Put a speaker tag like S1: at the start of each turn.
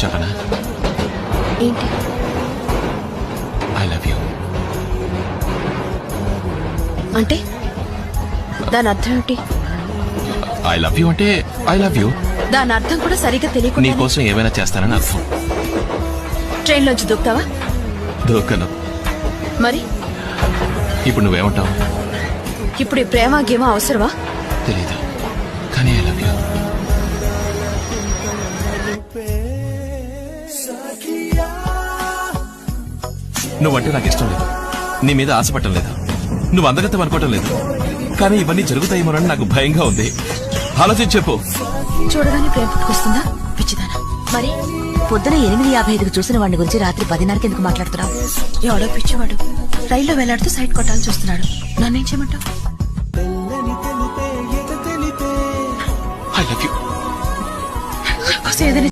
S1: చెప్పనా?
S2: ఏంటి?
S1: I love you.
S2: అంటే దాని అర్థం ఏంటి?
S1: ఐ లవ్ యూ అంటే ఐ లవ్ యూ.
S2: దాని అర్థం కూడా సరిగ్గా తెలియకుండా
S1: నీకోసం ఏమైనా చేస్తానని అర్థం.
S2: ట్రైన్లోంచి దూకుతావా?
S1: దూకను.
S2: మరి
S1: ఇప్పుడు నువ్వేమంటావు?
S2: ఇప్పుడు ఈ ప్రేమ గేమ అవసరమా?
S1: తెలీదు, కానీ ఐ లవ్ యూ. నువ్వంటే నాకు ఇష్టం లేదు, నీ మీద ఆశపడటం లేదు, నువ్వు అందగతం అనుకోవటం లేదు, కానీ ఇవన్నీ జరుగుతాయేమోనని నాకు భయంగా ఉంది. ఆలోచించి చెప్పు.
S2: చూడగానే ప్రేమ పుట్టుకొస్తుందా? పిచ్చిదానా.
S3: మరి పొద్దున 8:55 చూసిన వాడిని గురించి రాత్రి 10:30కి ఎందుకు మాట్లాడుతున్నావు?
S2: ఎవడో పిచ్చివాడు రైల్లో వేలాడుతూ సైడ్ కొట్టాలని చూస్తున్నాడు. నన్నేం చేయమంటావు?
S1: I love you.
S2: ఏదైనా